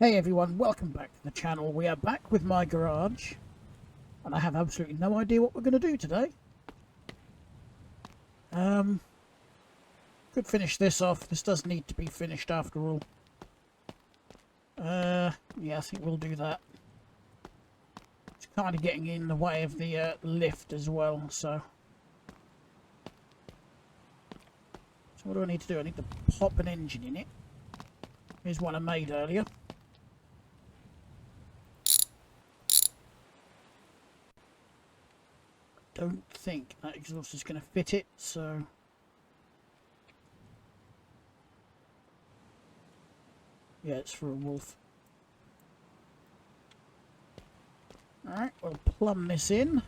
Hey everyone, welcome back to the channel. We are back with my garage, and I have absolutely no idea what we're going to do today. Could finish this off. This does need to be finished after all. Yeah, I think we'll do that. It's kind of getting in the way of the lift as well, so what do I need to do? I need to pop an engine in it. Here's one I made earlier. Don't think that exhaust is going to fit it, so yeah, it's for a Wolf. Alright, we'll plumb this in.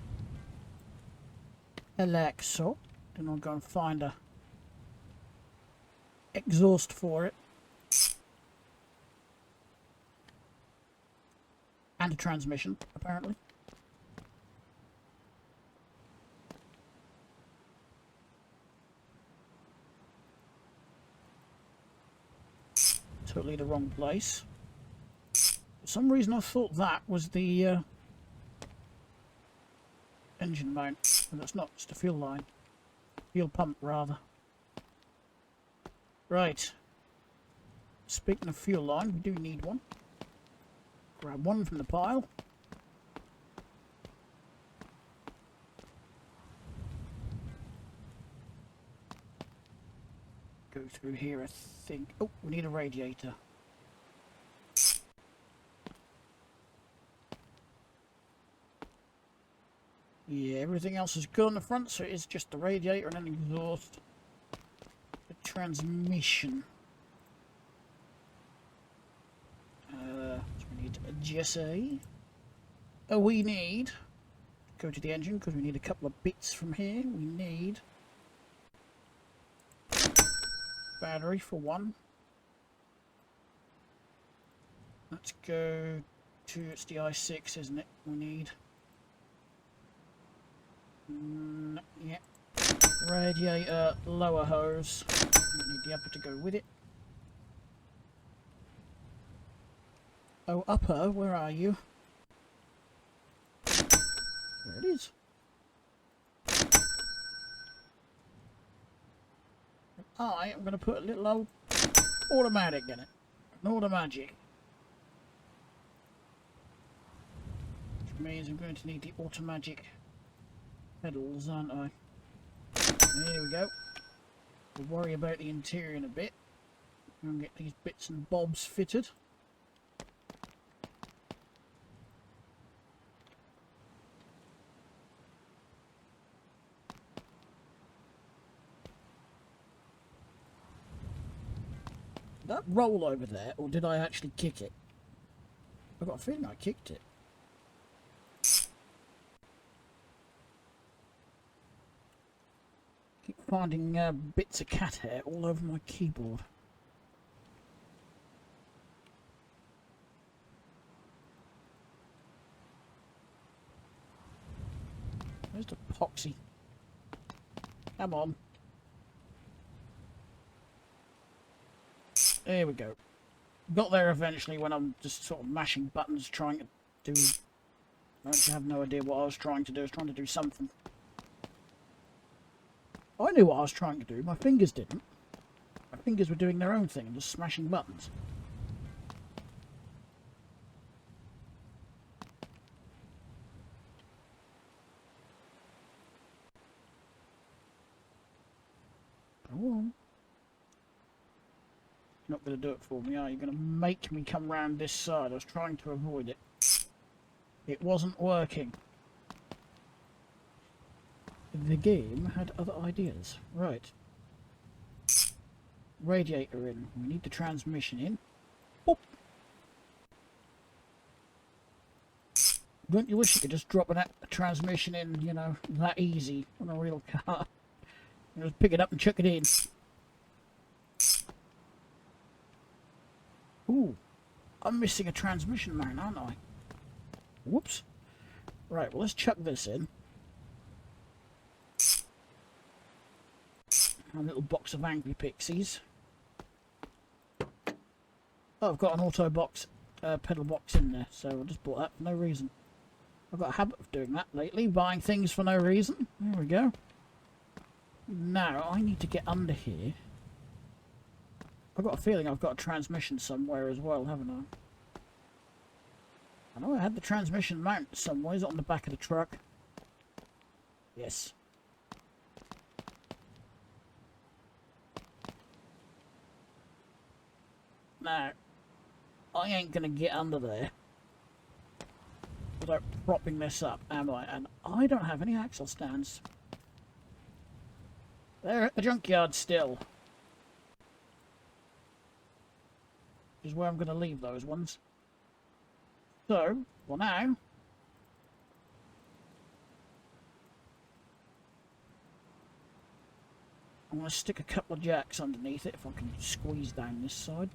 Like so. Then I'll go and find a exhaust for it. And a transmission, apparently. Totally the wrong place. For some reason I thought that was the engine mount, but that's not, it's the fuel line. Fuel pump, rather. Right. Speaking of fuel line, we do need one. Grab one from the pile. Go through here, I think. Oh, we need a radiator. Yeah, everything else is good on the front, so it is just the radiator and an exhaust. The transmission. So we need a GSA. Oh, we need... Go to the engine, because we need a couple of bits from here. We need... battery for one. Let's go to, it's the i6, isn't it? We need yeah, radiator, lower hose. We need the upper to go with it. Oh, upper, where are you? There it is. I am going to put a little old automatic in it. An automagic. Which means I'm going to need the automagic pedals, aren't I? There we go. We'll worry about the interior in a bit. And get these bits and bobs fitted. Did that roll over there, or did I actually kick it? I've got a feeling I kicked it. Keep finding bits of cat hair all over my keyboard. Where's the epoxy? Come on. There we go. Got there eventually when I'm just sort of mashing buttons trying to do... I actually have no idea what I was trying to do. I was trying to do something. I knew what I was trying to do. My fingers didn't. My fingers were doing their own thing and just smashing buttons. Go on. You're not going to do it for me, are you? You're going to make me come round this side. I was trying to avoid it. It wasn't working. The game had other ideas. Right. Radiator in. We need the transmission in. Boop. Don't you wish you could just drop a transmission in, you know, that easy on a real car? You just pick it up and chuck it in. Ooh, I'm missing a transmission mount, aren't I? Whoops. Right, well, let's chuck this in. A little box of Angry Pixies. Oh, I've got an auto box pedal box in there, so I just bought that for no reason. I've got a habit of doing that lately, buying things for no reason. There we go. Now, I need to get under here. I've got a feeling I've got a transmission somewhere as well, haven't I? I know I had the transmission mounted somewhere. Is it on the back of the truck? Yes. Now, I ain't going to get under there without propping this up, am I? And I don't have any axle stands. They're at the junkyard still. Which is where I'm going to leave those ones. So, for now, I'm going to stick a couple of jacks underneath it if I can squeeze down this side.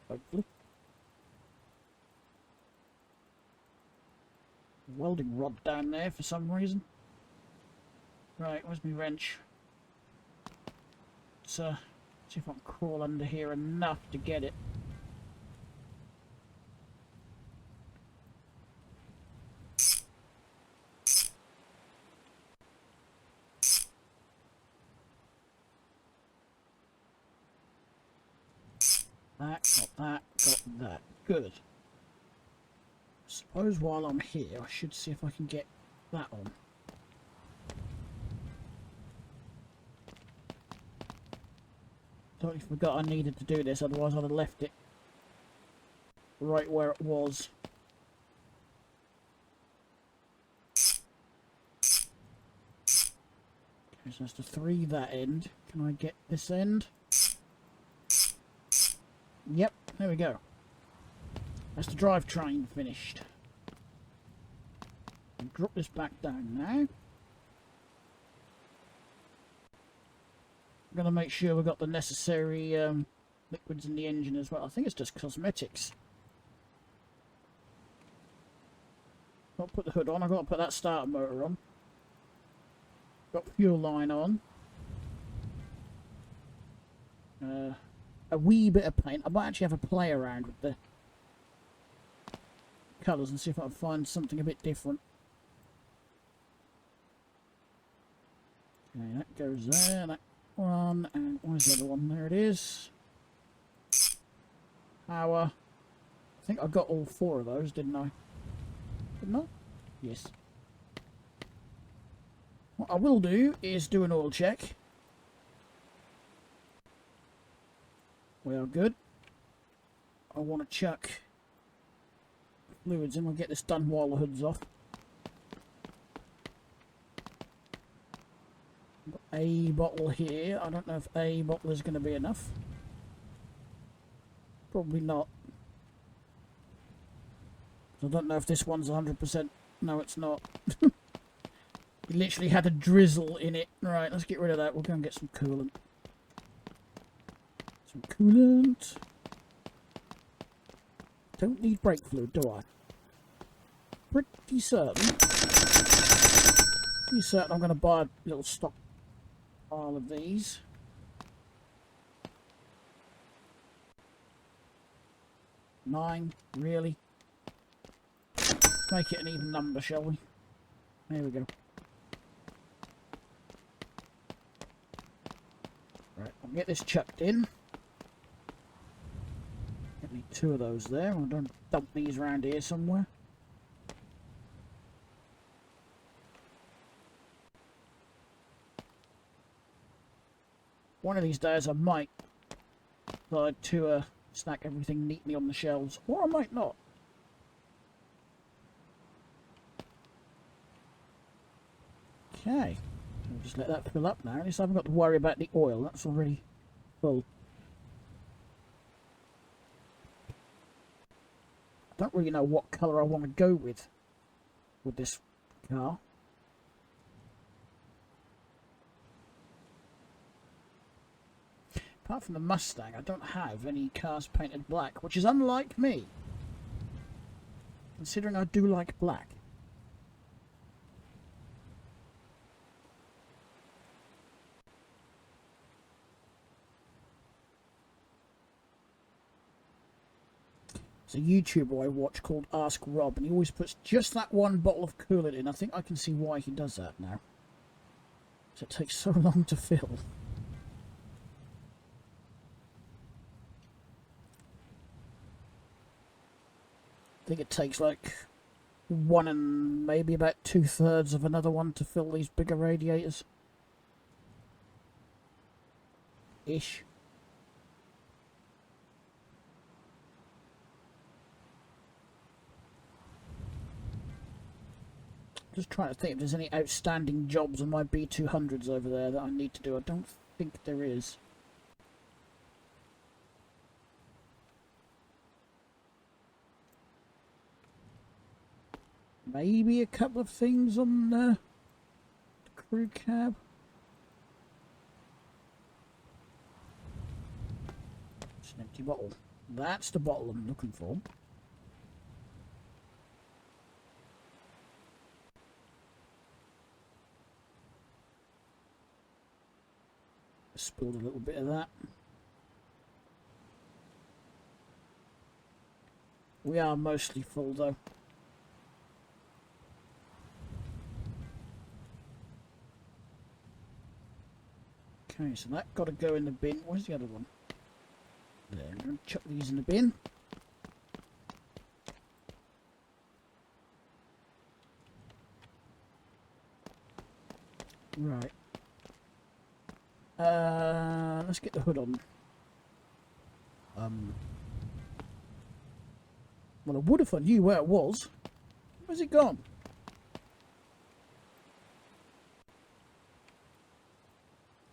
Hopefully. Welding rod down there for some reason. Right, where's my wrench? Let's see if I can crawl under here enough to get it. Got that. Good. Suppose while I'm here, I should see if I can get that on. Totally forgot I needed to do this, otherwise I'd have left it right where it was. Okay, so that's the 3 that end. Can I get this end? Yep, there we go. That's the drivetrain finished. I'll drop this back down now. I'm going to make sure we've got the necessary liquids in the engine as well. I think it's just cosmetics. I'll put the hood on. I've got to put that starter motor on. Got fuel line on. A wee bit of paint. I might actually have a play around with the colours and see if I can find something a bit different. Okay, that goes there. That one, and where's the other one? There it is. Power. I think I got all 4 of those, didn't I? Didn't I? Yes. What I will do is do an oil check. We are good. I want to chuck fluids in. We'll get this done while the hood's off. Got a bottle here. I don't know if a bottle is going to be enough. Probably not. I don't know if this one's 100%. No, it's not. You literally had a drizzle in it. Right, let's get rid of that. We'll go and get some coolant. Some coolant. Don't need brake fluid, do I? Pretty certain. I'm going to buy a little stock pile of these. Nine, really? Let's make it an even number, shall we? There we go. Right, I'll get this chucked in. Get me 2 of those there. I'll dump these around here somewhere. One of these days I might decide to stack everything neatly on the shelves, or I might not. Okay, so just let that fill up now. At least I haven't got to worry about the oil, that's already full. I don't really know what colour I want to go with this car. Apart from the Mustang, I don't have any cars painted black, which is unlike me, considering I do like black. It's a YouTuber I watch called Ask Rob, and he always puts just that one bottle of coolant in. I think I can see why he does that now. So it takes so long to fill. I think it takes like one and maybe about 2/3 of another one to fill these bigger radiators. Ish. Just trying to think if there's any outstanding jobs on my B200s over there that I need to do. I don't think there is. Maybe a couple of things on the crew cab. It's an empty bottle. That's the bottle I'm looking for. Spilled a little bit of that. We are mostly full though. Okay, so that got to go in the bin. Where's the other one? There, I'm going to chuck these in the bin. Right. Let's get the hood on. Well, I would if I knew where it was. Where's it gone?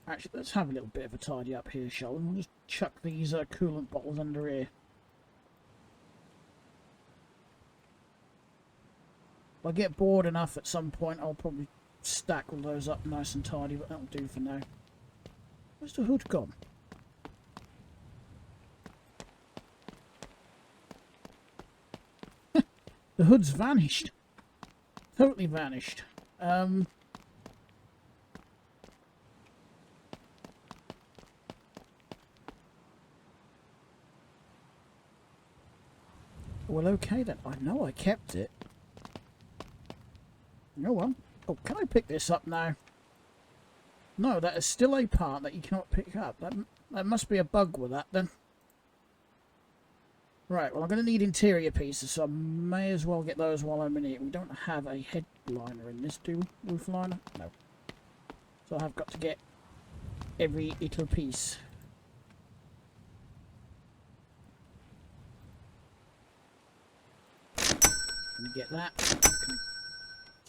Actually, let's have a little bit of a tidy up here, shall we? We'll just chuck these coolant bottles under here. If I get bored enough at some point, I'll probably stack all those up nice and tidy, but that'll do for now. Where's the hood gone? The hood's vanished. Totally vanished. Well, okay then. I know I kept it. Oh well. Oh, can I pick this up now? No, that is still a part that you cannot pick up. That must be a bug with that then. Right, well I'm going to need interior pieces, so I may as well get those while I'm in here. We don't have a headliner in this, do we? Roof liner? No. So I've got to get every little piece. Can we get that?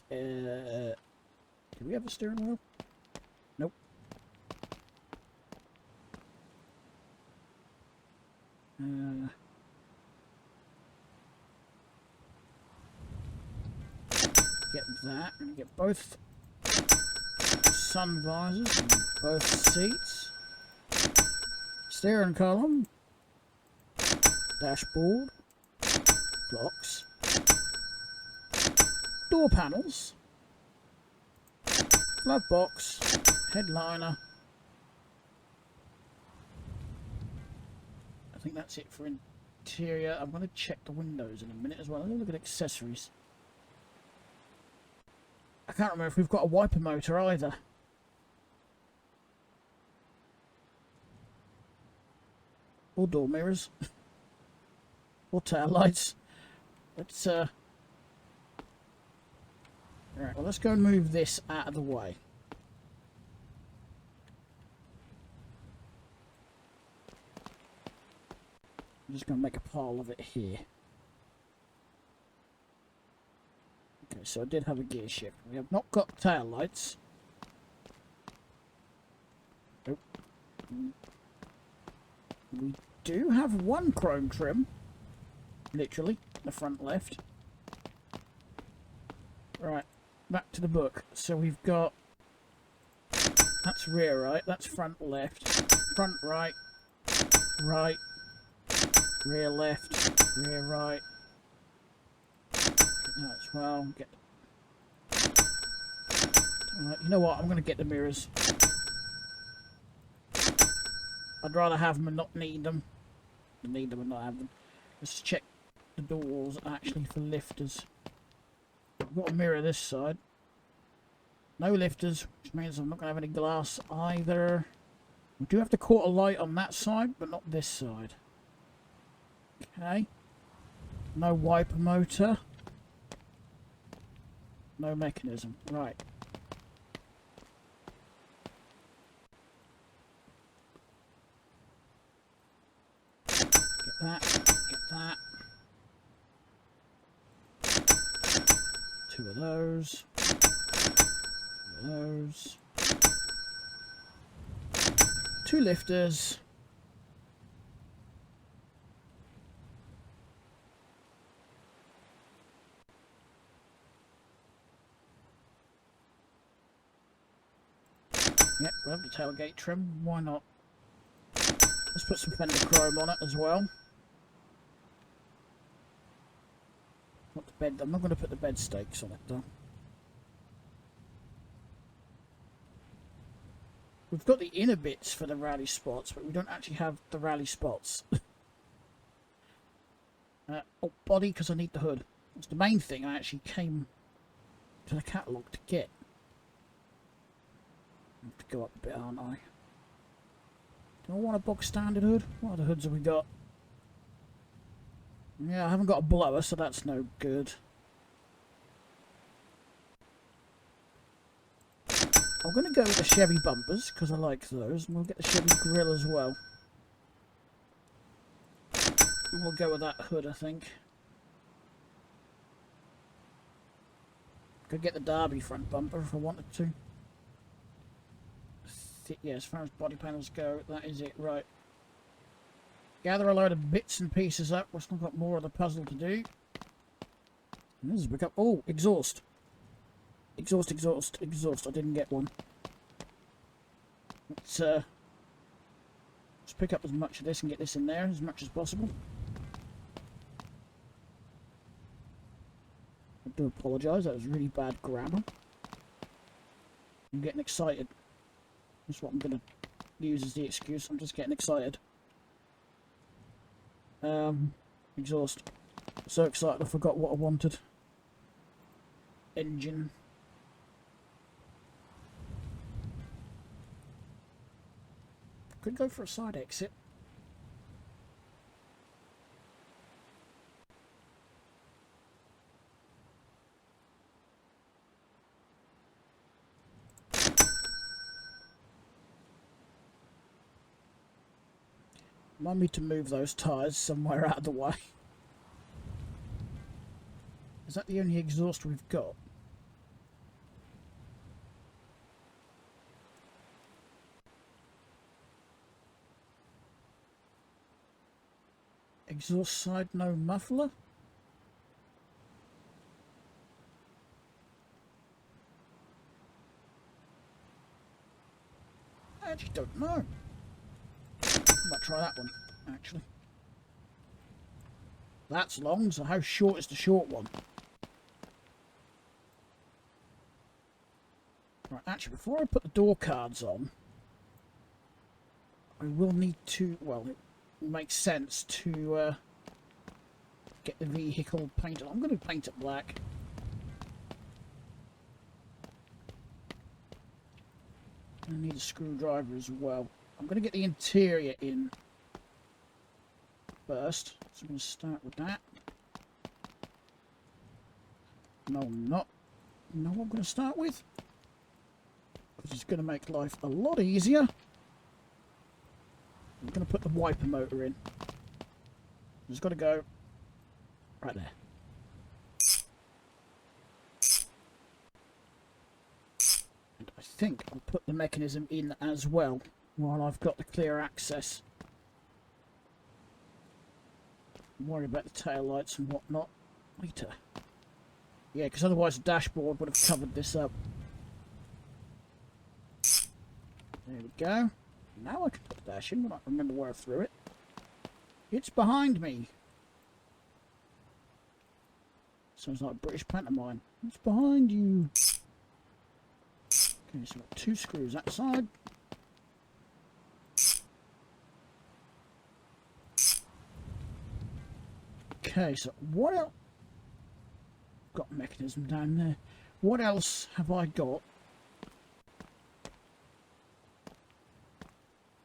Do we have a steering wheel? Nope. Get that, and get both sun visors and both seats. Steering column. Dashboard. Blocks. Door panels. Glove box. Headliner. I think that's it for interior. I'm going to check the windows in a minute as well. Let's look at accessories. I can't remember if we've got a wiper motor either. Or door mirrors. Or tail lights. Let's Alright, well let's go and move this out of the way. I'm just going to make a pile of it here. Okay, so I did have a gear shift. We have not got tail lights. Nope. We do have one chrome trim. Literally, the front left. Right, back to the book. So we've got... That's rear right, that's front left. Front right. Right. Rear left. Rear right. That as well. Get. Alright, you know what? I'm going to get the mirrors. I'd rather have them and not need them than need them and not have them. Let's check the doors actually for lifters. I've got a mirror this side. No lifters, which means I'm not going to have any glass either. We do have to quarter light on that side, but not this side. Okay. No wiper motor. No mechanism. Right. Get that. Get that. Two of those. Those. Two lifters. Yep, we'll have the tailgate trim. Why not? Let's put some fender chrome on it as well. Not the bed. I'm not going to put the bed stakes on it though. We've got the inner bits for the rally spots, but we don't actually have the rally spots. Oh, body, because I need the hood. That's the main thing I actually came to the catalogue to get. I have to go up a bit, aren't I? Do I want a bog standard hood? What other hoods have we got? Yeah, I haven't got a blower, so that's no good. I'm going to go with the Chevy bumpers, because I like those, and we'll get the Chevy grill as well. And we'll go with that hood, I think. Could get the Derby front bumper if I wanted to. Yeah, as far as body panels go, that is it, right. Gather a load of bits and pieces up. We've still got more of the puzzle to do. And this has become... Oh, exhaust. Exhaust, exhaust, exhaust. I didn't get one. Let's pick up as much of this and get this in there as much as possible. I do apologise, that was really bad grammar. I'm getting excited. That's what I'm going to use as the excuse. I'm just getting excited. Exhaust. So excited I forgot what I wanted. Engine. Could go for a side exit. Remind me to move those tyres somewhere out of the way. Is that the only exhaust we've got? Exhaust side, no muffler? I actually don't know. I might try that one, actually. That's long, so how short is the short one? Right, actually, before I put the door cards on, I will need to, well, it makes sense to get the vehicle painted. I'm going to paint it black. I need a screwdriver as well. I'm going to get the interior in first, so I'm going to start with that. No, I'm not. You know what I'm going to start with? Because it's going to make life a lot easier. I'm going to put the wiper motor in. It's got to go right there. And I think I'll put the mechanism in as well while I've got the clear access. Don't worry about the tail lights and whatnot later. Yeah, because otherwise the dashboard would have covered this up. There we go. Now I can put the dash in when I remember where I threw it. It's behind me. Sounds like British pantomime. It's behind you. Okay, so we've got two screws that side. Okay, so what else? Got a mechanism down there. What else have I got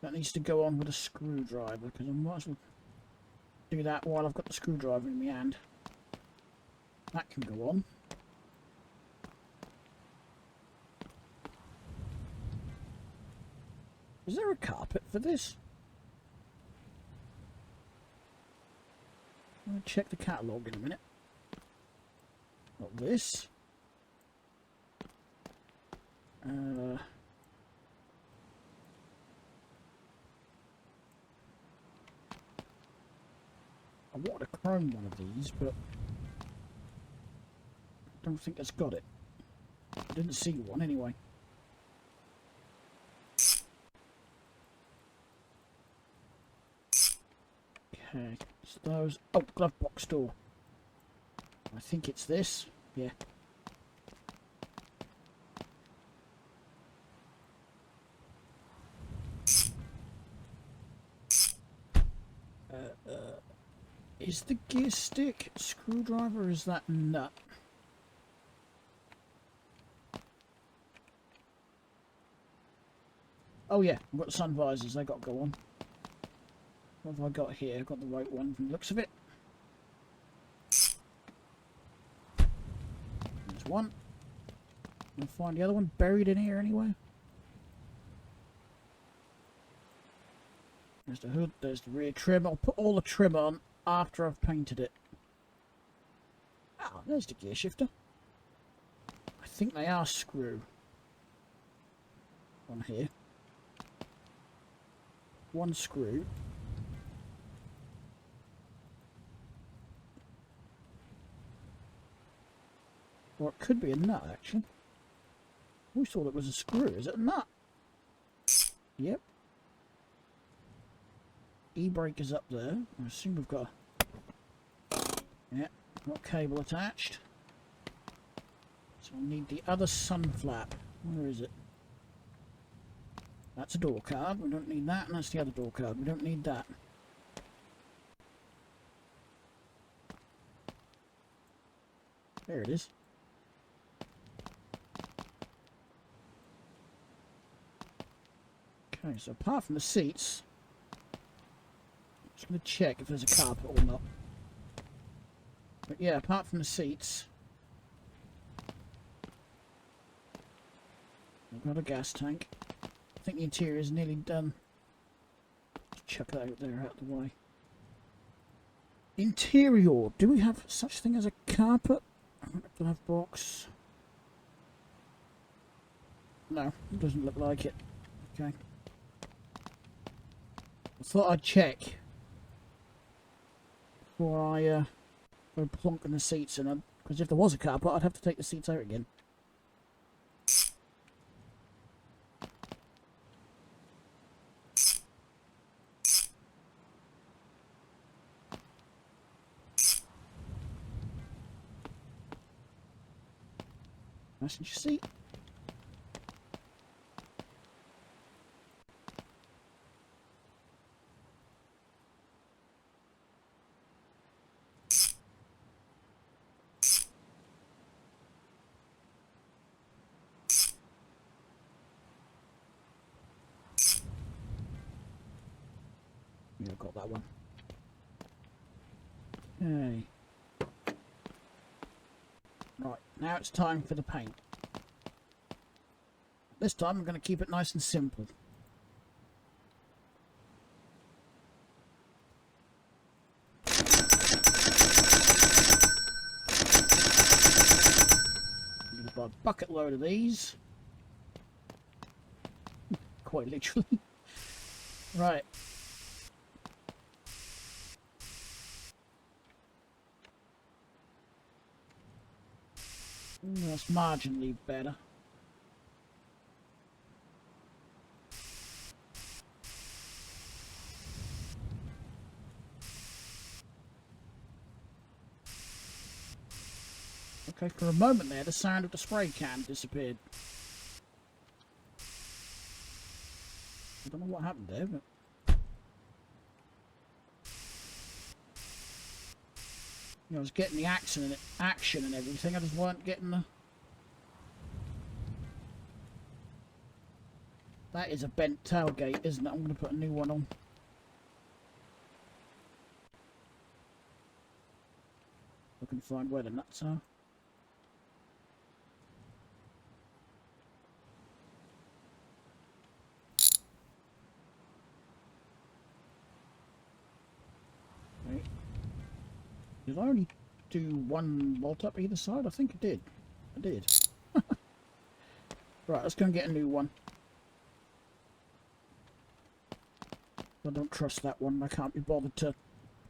that needs to go on with a screwdriver? Because I might as well do that while I've got the screwdriver in my hand. That can go on. Is there a carpet for this? I'll check the catalogue in a minute. Not this. I want a chrome one of these, but I don't think it's got it. I didn't see one anyway. Okay, so those. Oh, glove box door. I think it's this. Yeah. Is the gear stick screwdriver or is that nut? Oh yeah, I've got the sun visors, they got to go on. What have I got here? I've got the right one from the looks of it. There's one. I'll find the other one buried in here anywhere. There's the hood, there's the rear trim. I'll put all the trim on after I've painted it. Ah, there's the gear shifter. I think they are screw on here. One screw. Or it could be a nut, actually. We thought it was a screw. Is it a nut? Yep. E-brake is up there. I assume we've got a... Yeah, got cable attached. So I need the other sun flap. Where is it? That's a door card. We don't need that. And that's the other door card. We don't need that. There it is. Okay, so apart from the seats, I'm just going to check if there's a carpet or not. But yeah, apart from the seats, I've got a gas tank. I think the interior is nearly done. Just chuck that out there, out of the way. Interior. Do we have such thing as a carpet? Glove box. No, it doesn't look like it. Okay. I thought I'd check before I go plonking the seats in them, because if there was a carpet, I'd have to take the seats out again. Passenger seat. Yeah, I've got that one. Okay. Right, now it's time for the paint. This time I'm going to keep it nice and simple. I'm going to buy a bucket load of these. Quite literally. Right. That's marginally better. Okay, for a moment there, the sound of the spray can disappeared. I don't know what happened there, but... I was getting the action and everything. I just weren't getting the... That is a bent tailgate, isn't it? I'm going to put a new one on. I can find where the nuts are. Right. Did I only do one bolt up either side? I think I did. I did. Right, let's go and get a new one. I don't trust that one. I can't be bothered to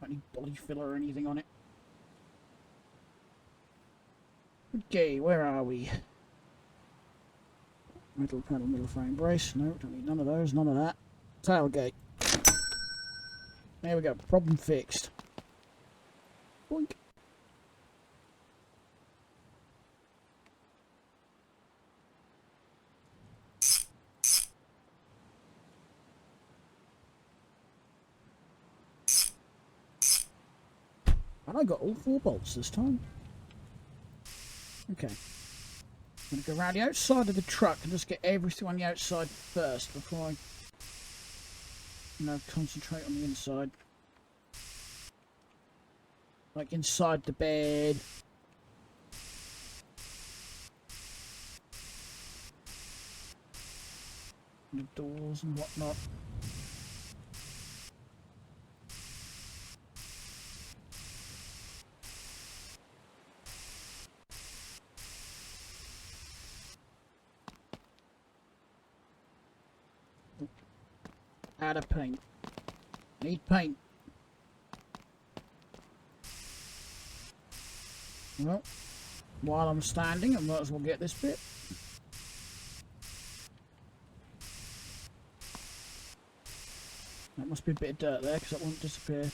put any body filler or anything on it. Okay, where are we? Metal panel, middle frame brace. No, don't need none of those, none of that. Tailgate. There we go. Problem fixed. Boink. And I got all 4 bolts this time. Okay. I'm going to go around the outside of the truck and just get everything on the outside first before I, concentrate on the inside. Like inside the bed. The doors and whatnot. Out of paint. Need paint. Well, while I'm standing, I might as well get this bit. That must be a bit of dirt there, because that won't disappear.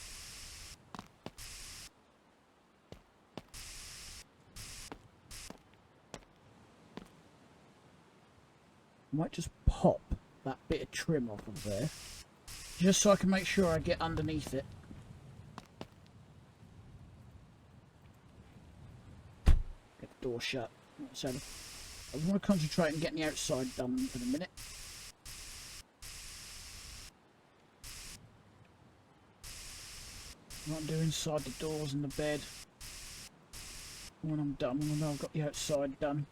I might just pop that bit of trim off of there, just so I can make sure I get underneath it. Get the door shut. So I want to concentrate on getting the outside done for the minute. What I'm doing inside the doors and the bed. When I'm done, when I know I've got the outside done.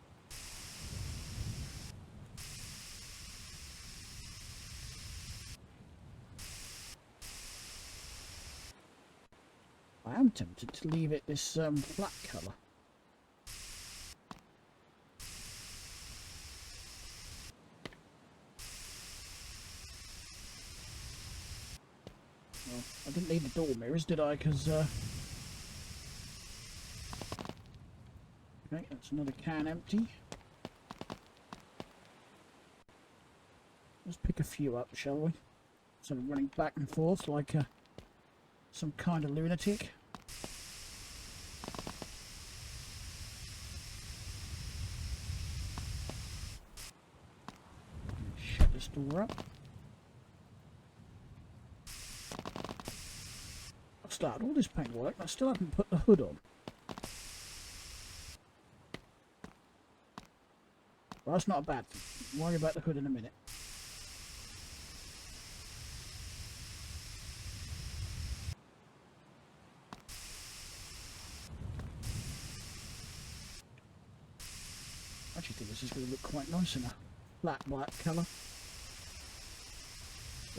I am tempted to leave it this black colour. Well, I didn't need the door mirrors, did I? Because okay, that's another can empty. Let's pick a few up, shall we? Instead of running back and forth like some kind of lunatic. Shut this door up. I've started all this paintwork and I still haven't put the hood on. Well, that's not a bad thing. I'll worry about the hood in a minute. I actually think this is going to look quite nice in a flat black colour.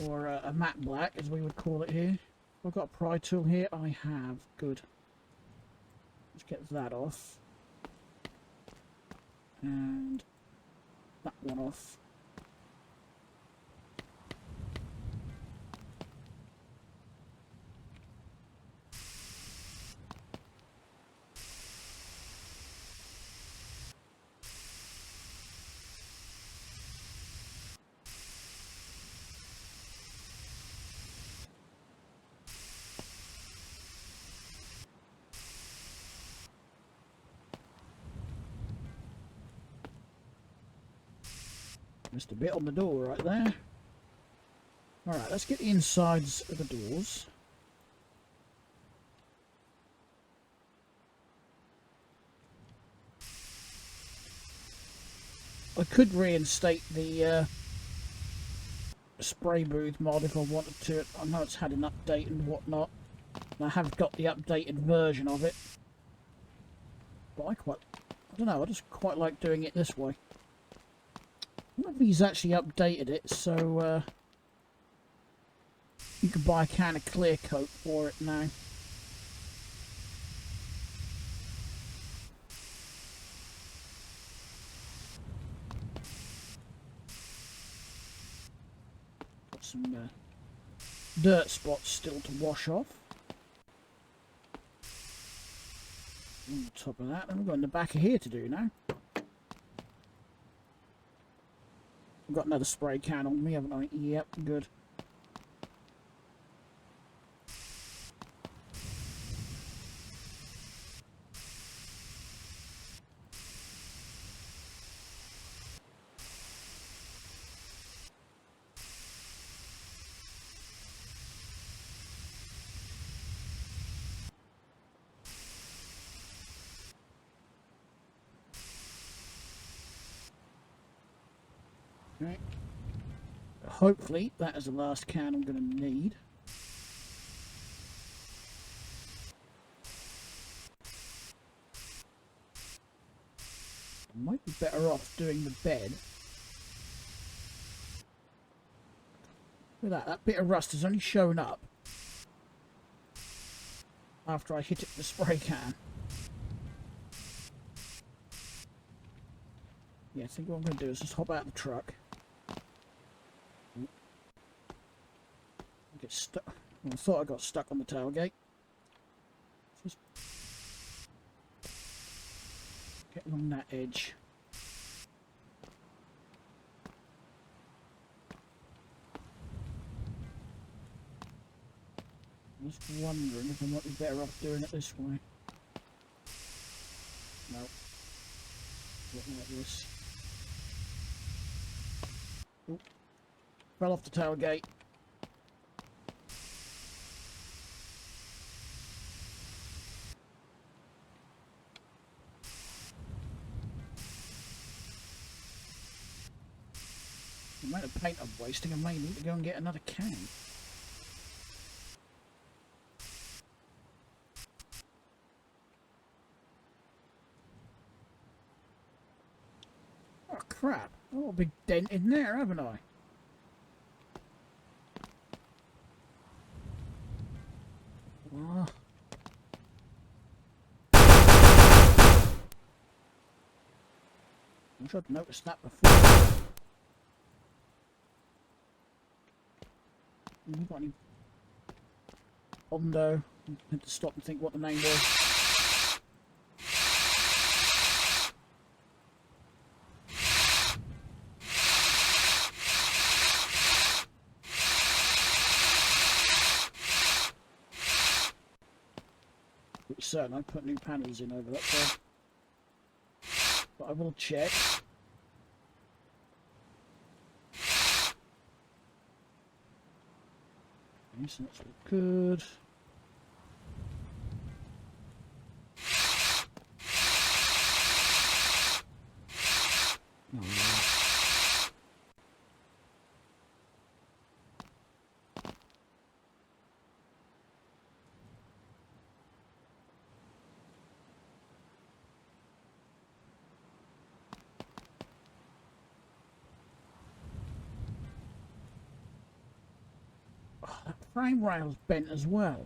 Or a matte black, as we would call it here. I've got a pry tool here. I have. Good. Let's get that off. And that one off. Just a bit on the door right there. Alright, let's get the insides of the doors. I could reinstate the spray booth mod if I wanted to. I know it's had an update and whatnot. And I have got the updated version of it. But I don't know, I just quite like doing it this way. I wonder if he's actually updated it, so you can buy a can of clear coat for it now. Got some dirt spots still to wash off. On the top of that, and we've got in the back of here to do now. I've got another spray can on me, haven't I? Yep, good. Right. Hopefully that is the last can I'm going to need. I might be better off doing the bed. Look at that bit of rust has only shown up after I hit it with the spray can. Yeah, I think what I'm going to do is just hop out of the truck. Get stuck. Well, I thought I got stuck on the tailgate. Just get along that edge. I'm just wondering if I might be better off doing it this way. No. Looking like this. Oop. Fell off the tailgate. The amount of paint I'm wasting, I may need to go and get another can. Oh crap, I've got a big dent in there, haven't I? Oh. I should have noticed that before. You got any Bondo? I had to stop and think what the name was. Pretty certain I put new panels in over that side, but I will check. So that's all good. Oh, that frame rail's bent as well.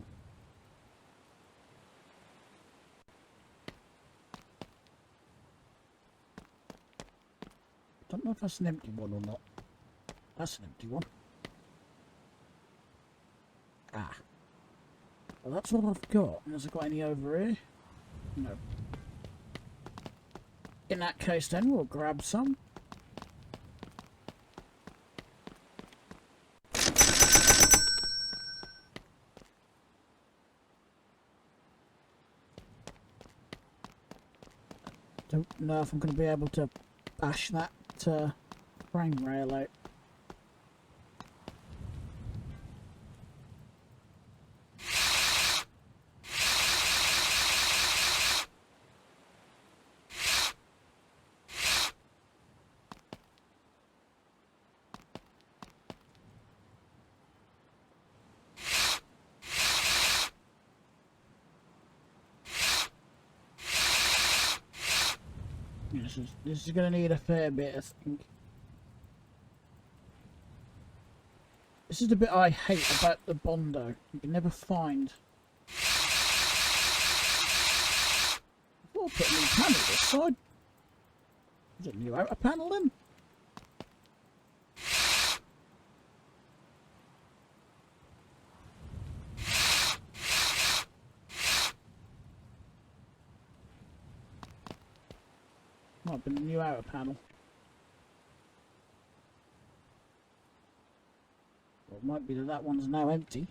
Don't know if that's an empty one or not. That's an empty one. Ah. Well, that's all I've got. Has it got any over here? No. In that case then, we'll grab some. Don't know if I'm going to be able to bash that frame rail out. This is going to need a fair bit, I think. This is the bit I hate about the Bondo. You can never find. I thought I put a new panel this side. Is it a new outer panel then? Might have been a new outer panel. Well, it might be that one's now empty.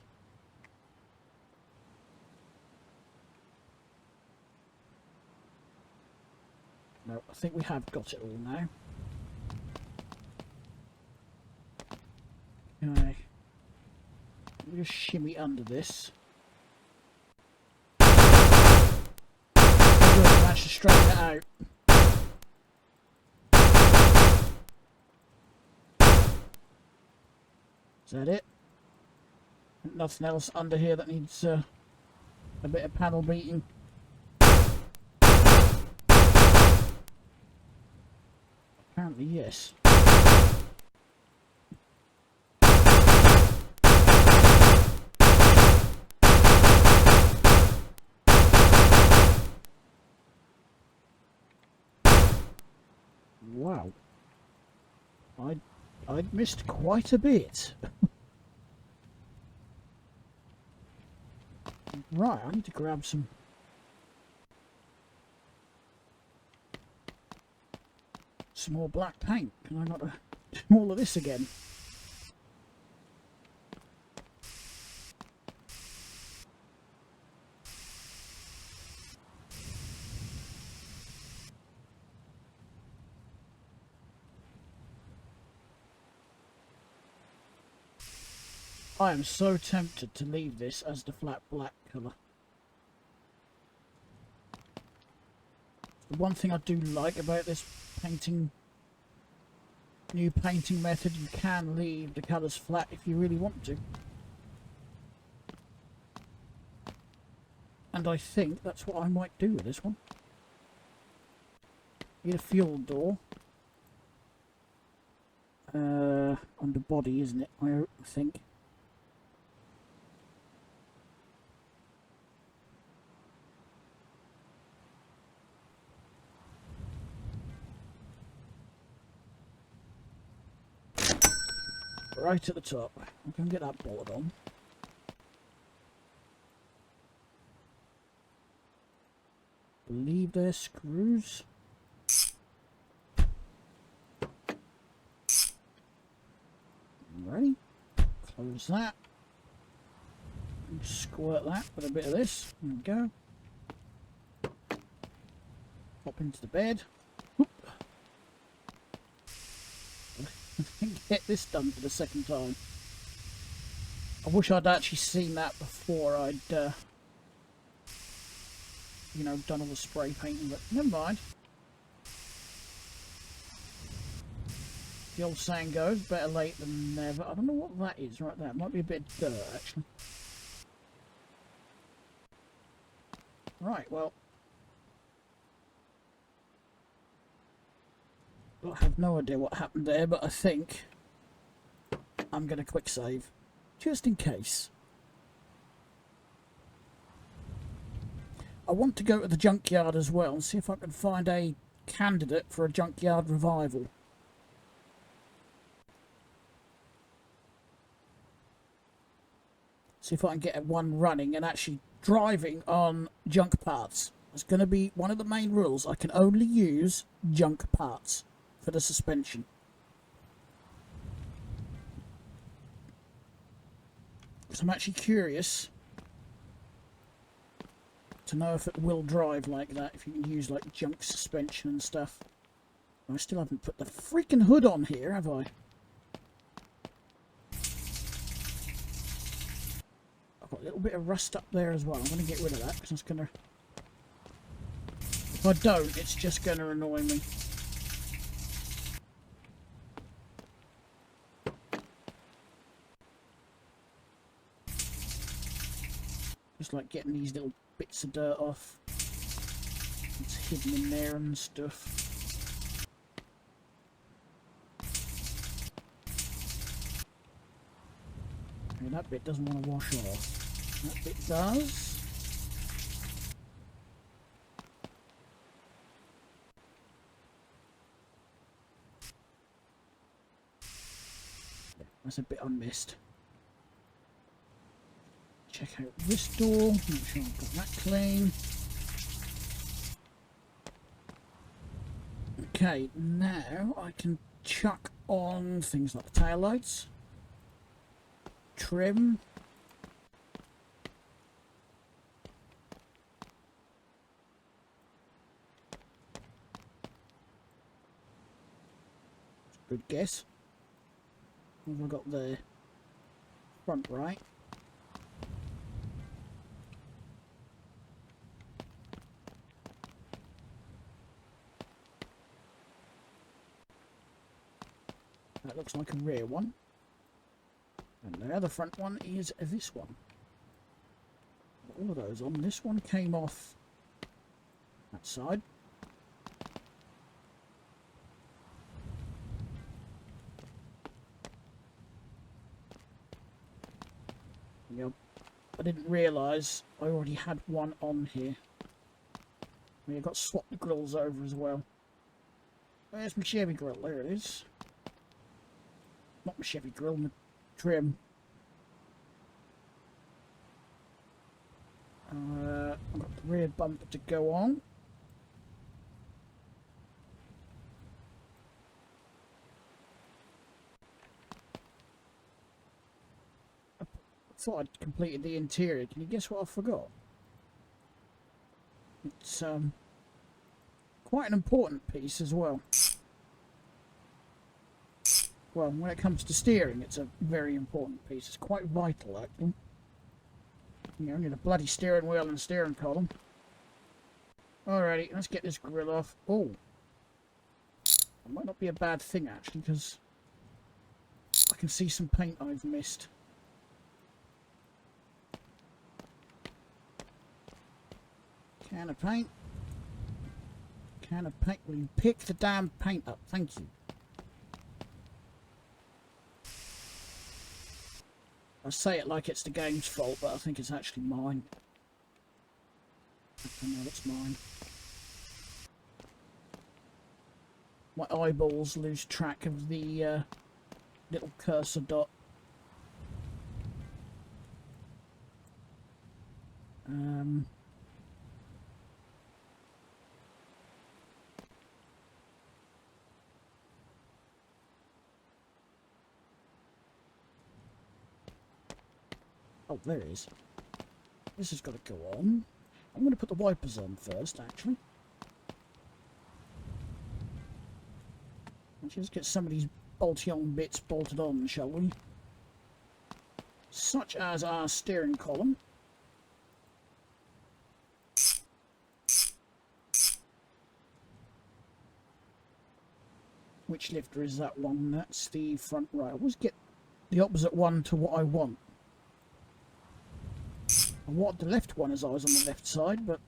No, I think we have got it all now. Okay. Let me just shimmy under this. I managed to straighten it out. Is that it? Nothing else under here that needs a bit of panel beating. Apparently, yes. Wow. I'd missed quite a bit. Right, I need to grab some more black paint. Can I not do all of this again? I am so tempted to leave this as the flat black colour. The one thing I do like about this new painting method, you can leave the colours flat if you really want to. And I think that's what I might do with this one. Need a fuel door. On the body, isn't it? I think. Right at the top. I can get that board on. Believe they're screws. Ready? Close that. And squirt that with a bit of this. There we go. Hop into the bed. Whoop. Get this done for the second time. I wish I'd actually seen that before I'd you know, done all the spray painting, but never mind. The old saying goes, better late than never. I don't know what that is right there. It might be a bit of dirt, actually. Right, well. I have no idea what happened there, but I think I'm going to quick save, just in case. I want to go to the junkyard as well and see if I can find a candidate for a junkyard revival. See if I can get one running and actually driving on junk parts. It's going to be one of the main rules. I can only use junk parts for the suspension. Because I'm actually curious to know if it will drive like that, if you can use like junk suspension and stuff. I still haven't put the freaking hood on here, have I? I've got a little bit of rust up there as well. I'm going to get rid of that because it's going to... If I don't, it's just going to annoy me. Just like getting these little bits of dirt off. It's hidden in there and stuff. Okay, that bit doesn't want to wash off. That bit does. That's a bit I missed. Check out this door, make sure I've got that clean. Okay, now I can chuck on things like the tail lights, trim, good guess. What have I got there? Front right. That looks like a rear one. And the other front one is this one. All of those on. This one came off that side. Yep. I didn't realise I already had one on here. I mean, I got to swap the grills over as well. Where's my Chevy grill? There it is. Not my Chevy grill, my trim. I've got the rear bumper to go on. I thought I'd completed the interior. Can you guess what I forgot? It's quite an important piece as well. Well, when it comes to steering, it's a very important piece. It's quite vital, actually. You know, need a bloody steering wheel and steering column. Alrighty, let's get this grill off. Oh, that might not be a bad thing, actually, because I can see some paint I've missed. Can of paint. Can of paint. Will you pick the damn paint up? Thank you. I say it like it's the game's fault, but I think it's actually mine. I know it's mine. My eyeballs lose track of the little cursor dot. Oh, there it is. This has got to go on. I'm going to put the wipers on first, actually. Let's just get some of these bolty-on bits bolted on, shall we? Such as our steering column. Which lifter is that one? That's the front right. I always get the opposite one to what I want. I wanted the left one as I was on the left side, but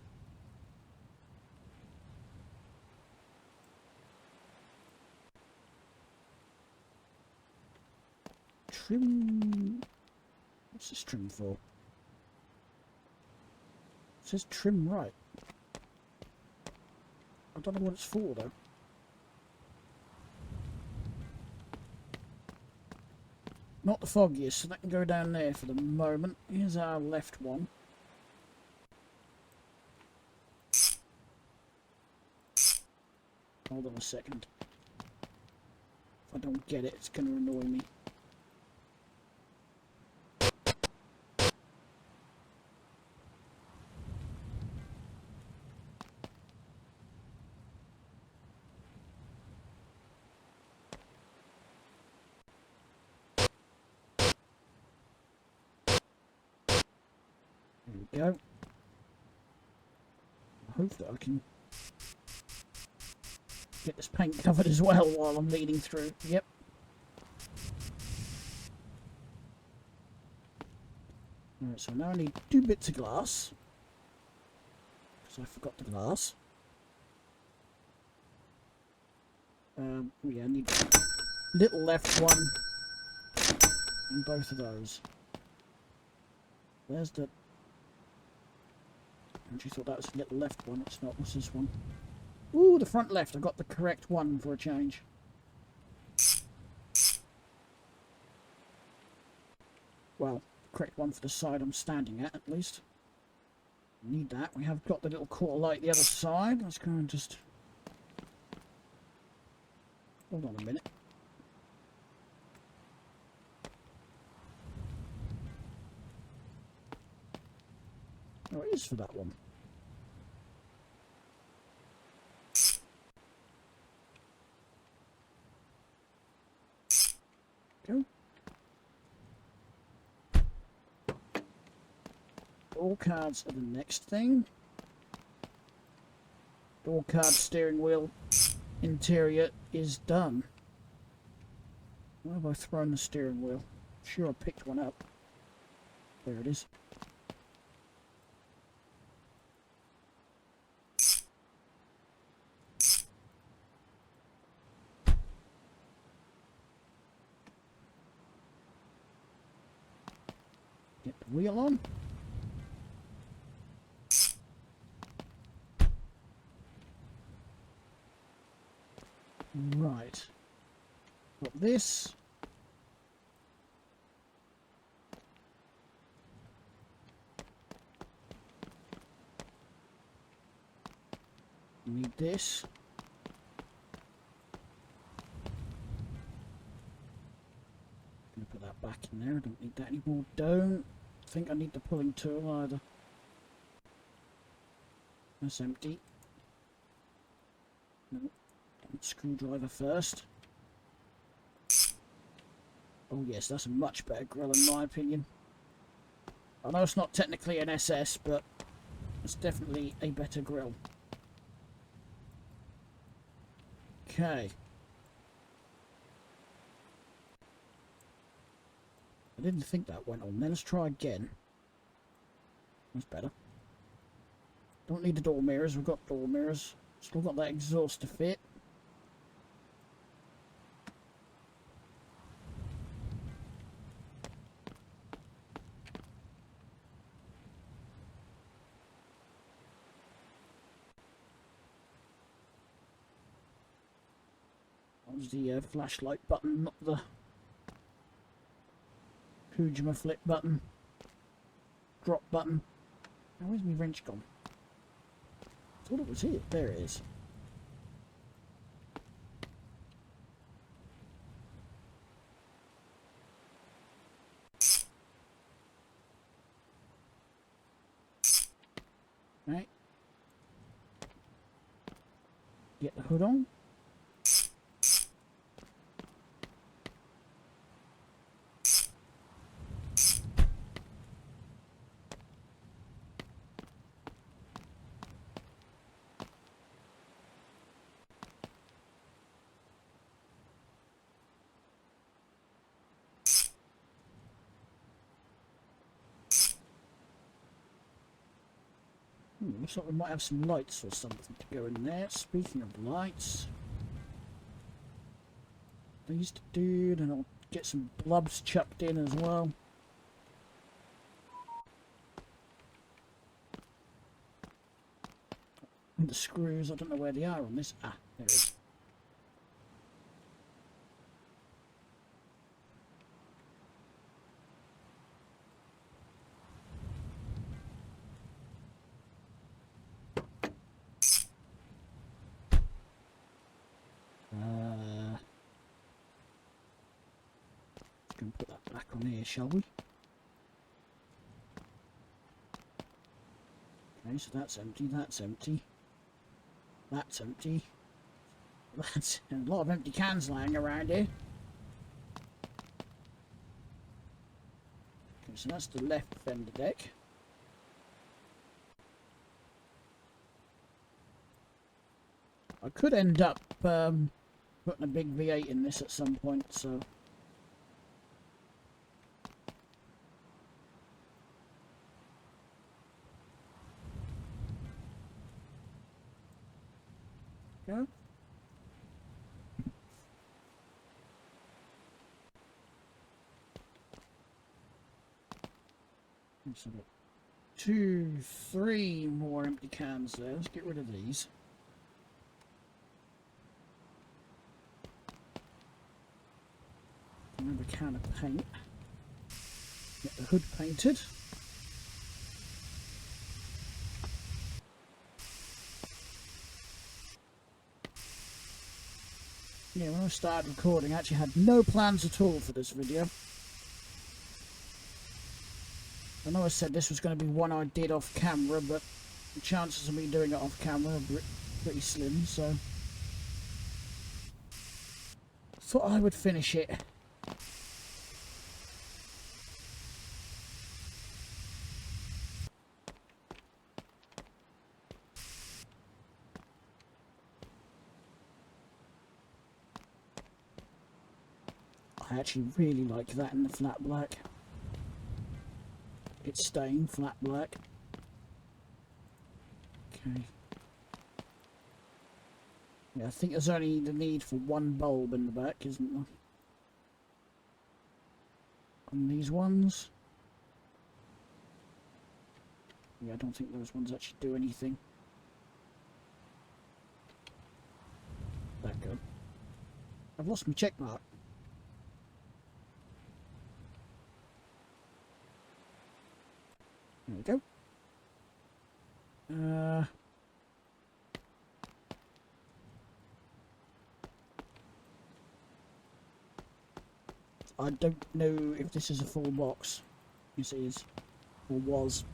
trim. What's this trim for? It says trim right. I don't know what it's for though. Not the foggiest, so that can go down there for the moment. Here's our left one. Hold on a second. If I don't get it, it's going to annoy me. There we go. I hope that I can get this paint covered as well while I'm leading through. Yep. Alright, so now I need 2 bits of glass. Because I forgot the glass. Yeah, I need little left one and both of those. There's the... I actually thought that was the little left one. It's not. What's this one? Ooh, the front left. I got the correct one for a change. Well, the correct one for the side I'm standing at least. Need that. We have got the little quarter light the other side. Let's go and just... Hold on a minute. Oh, it is for that one. Go. Door cards are the next thing. Door card, steering wheel, interior is done. Where have I thrown the steering wheel? Sure, I picked one up. There it is. Get the wheel on. Right. Got this. Need this. Gonna put that back in there. I don't need that anymore. Don't think I need the pulling tool either. That's empty. No. Screwdriver first. Oh yes, that's a much better grill in my opinion. I know it's not technically an SS, but it's definitely a better grill. Okay. I didn't think that went on. Then let's try again. That's better. Don't need the door mirrors. We've got door mirrors. Still got that exhaust to fit. That was the flashlight button, not the Kujima flip button. Drop button. Now where's my wrench gone? I thought it was here. There it is. Right. Get the hood on. Looks like we might have some lights or something to go in there. Speaking of lights, these to do, and I'll get some blubs chucked in as well. And the screws, I don't know where they are on this. Ah, there it is. Going to put that back on here, shall we? Okay, so that's empty, that's empty. That's empty. That's a lot of empty cans lying around here. Okay, so that's the left fender deck. I could end up putting a big V8 in this at some point, so... Go. So I've got 2, 3 more empty cans there. Let's get rid of these. Another can of paint. Get the hood painted. Yeah, when I started recording, I actually had no plans at all for this video. I know I said this was going to be one I did off camera, but the chances of me doing it off camera are pretty slim, so I thought I would finish it. I actually really like that in the flat black. It's staying flat black. Okay. Yeah, I think there's only the need for one bulb in the back, isn't there? On these ones. Yeah, I don't think those ones actually do anything. That good. I've lost my check mark. There we go. I don't know if this is a full box. Yes, it is. Or was.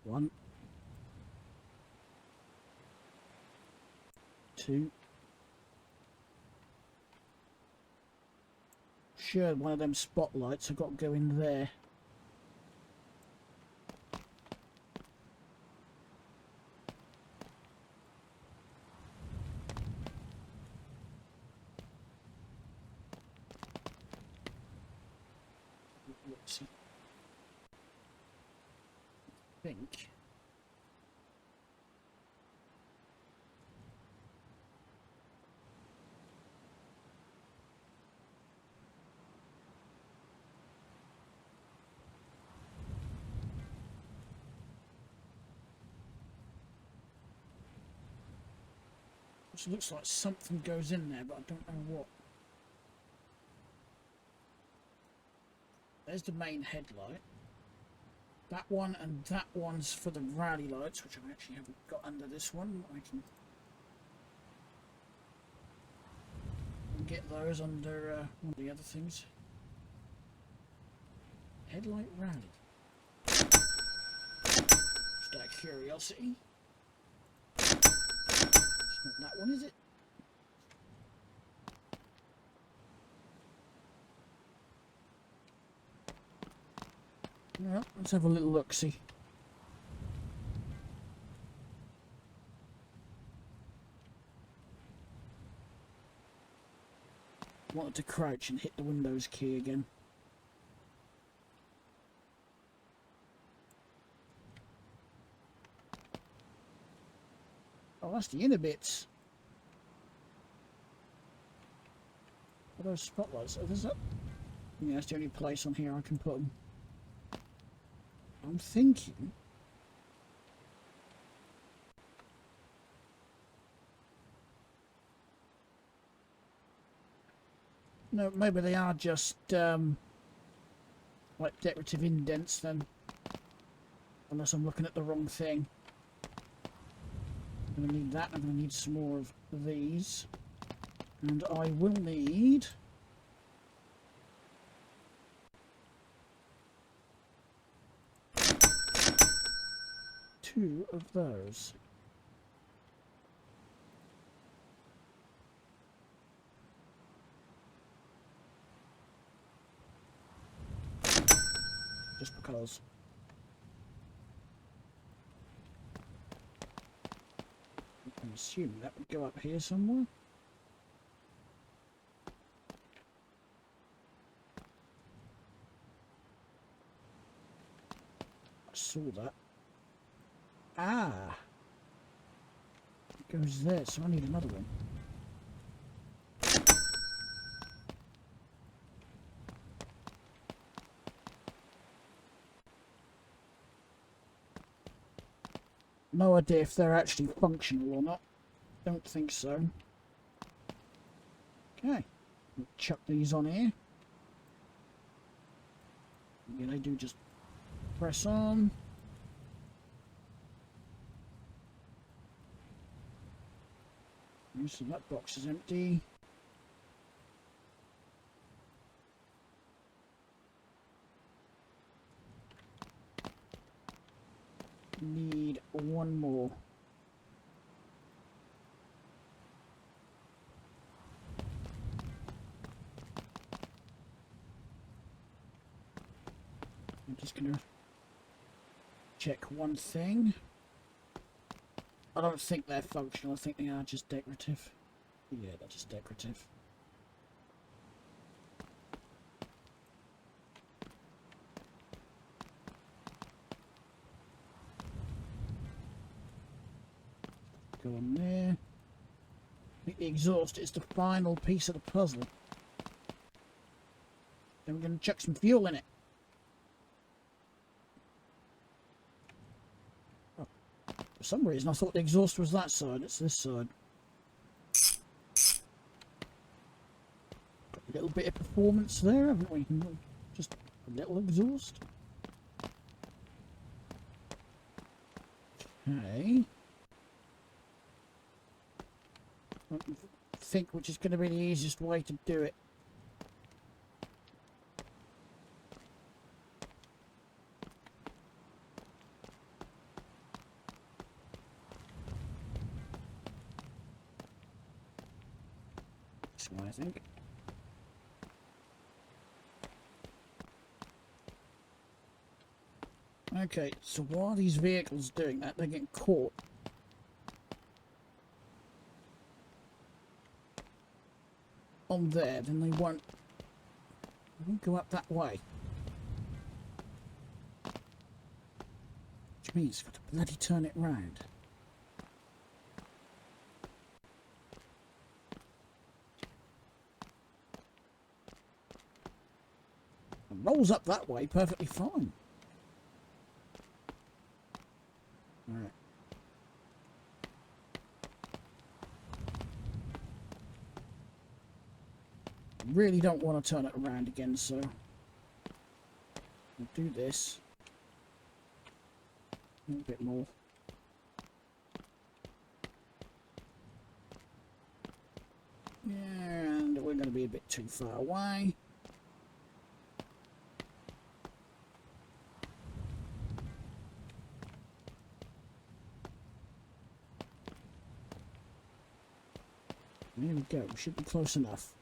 1, 2. Sure, one of them spotlights have got to go in there. Let's see. I think. It looks like something goes in there, but I don't know what. There's the main headlight. That one and that one's for the rally lights, which I actually haven't got under this one. I can get those under one of the other things. Headlight rally. Just out of curiosity. It's not that one, is it? Well, let's have a little look-see. Wanted to crouch and hit the Windows key again. Oh, that's the inner bits. Are those spotlights? Are that? Yeah, that's the only place on here I can put them. I'm thinking. No, maybe they are just like decorative indents then. Unless I'm looking at the wrong thing. I'm going to need that. I'm going to need some more of these. And I will need 2 of those. Just because. I'm assuming that would go up here somewhere. I saw that. Ah! It goes there, so I need another one. No idea if they're actually functional or not. Don't think so. Okay. We'll chuck these on here. Yeah, they do just press on. So that box is empty. Need one more. I'm just gonna check one thing. I don't think they're functional, I think they are just decorative. Yeah, they're just decorative. Go on there. I think the exhaust is the final piece of the puzzle. Then we're going to chuck some fuel in it. Oh, for some reason I thought the exhaust was that side, it's this side. Got a little bit of performance there, haven't we? Just a little exhaust. Okay. I think which is going to be the easiest way to do it. This one, I think. Okay, so while these vehicles are doing that, they're getting caught. On there, then they won't go up that way. Which means it's got to bloody turn it round. It rolls up that way perfectly fine. Alright. Really don't want to turn it around again, so I'll do this a little bit more. And we're going to be a bit too far away. There we go, we should be close enough.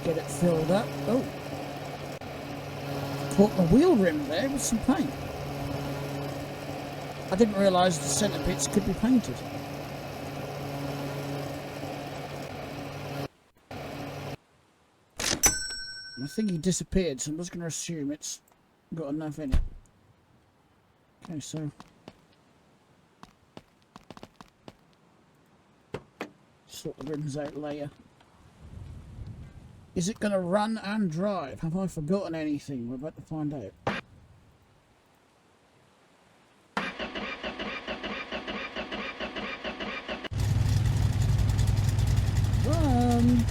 Get it filled up. Oh, caught my wheel rim there with some paint. I didn't realise the centre bits could be painted. My thingy disappeared, so I'm just going to assume it's got enough in it. Okay, so sort the rims out later. Is it going to run and drive? Have I forgotten anything? We're about to find out. Run!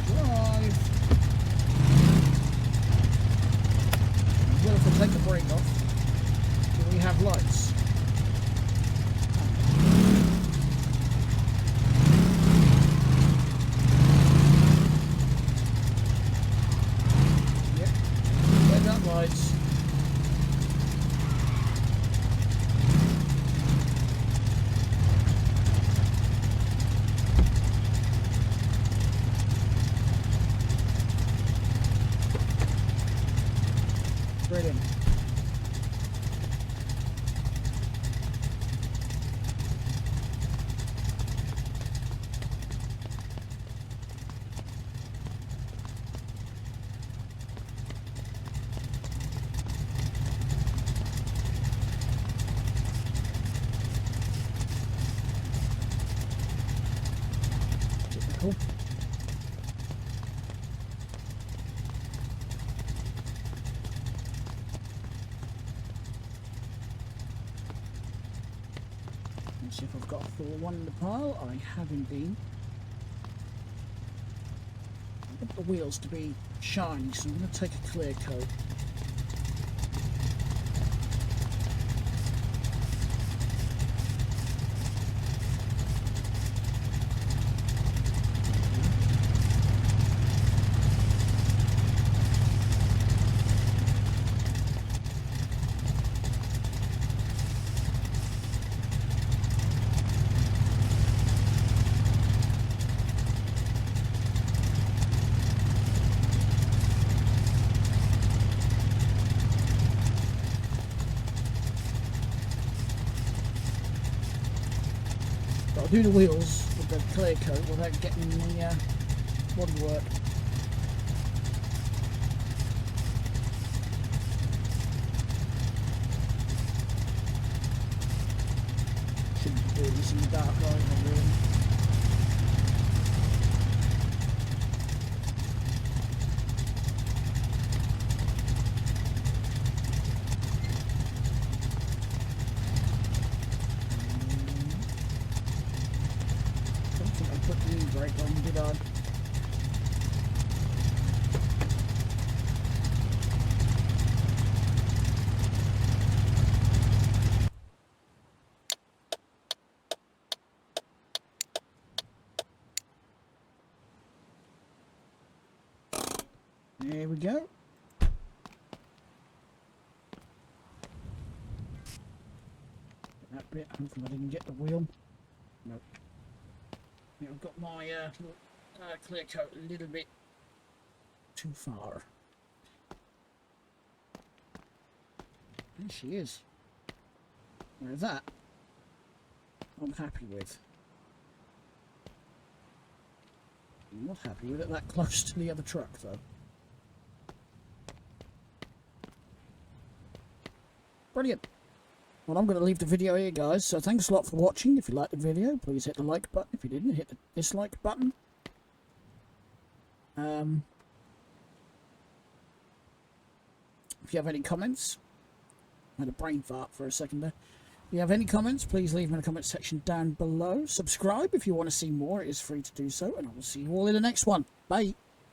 Drive! Well, if I take the brake off, do we have lights? Lights. Brilliant. Cool. Let's see if I've got a full one in the pile. I have indeed. I want the wheels to be shiny, so I'm going to take a clear coat. I'll do the wheels with the clear coat without getting the bodywork. Shouldn't do this in the dark either, really. Put the e-brake on, did I? There we go. That bit, hopefully I didn't get the wheel. Nope. I've got my clear coat a little bit too far. There she is. Now that I'm happy with. I'm not happy with it that close to the other truck though. Brilliant. Well, I'm going to leave the video here, guys, so thanks a lot for watching. If you liked the video, please hit the like button. If you didn't, hit the dislike button. If you have any comments, I had a brain fart for a second there. If you have any comments, please leave them in the comment section down below. Subscribe if you want to see more. It is free to do so, and I will see you all in the next one. Bye.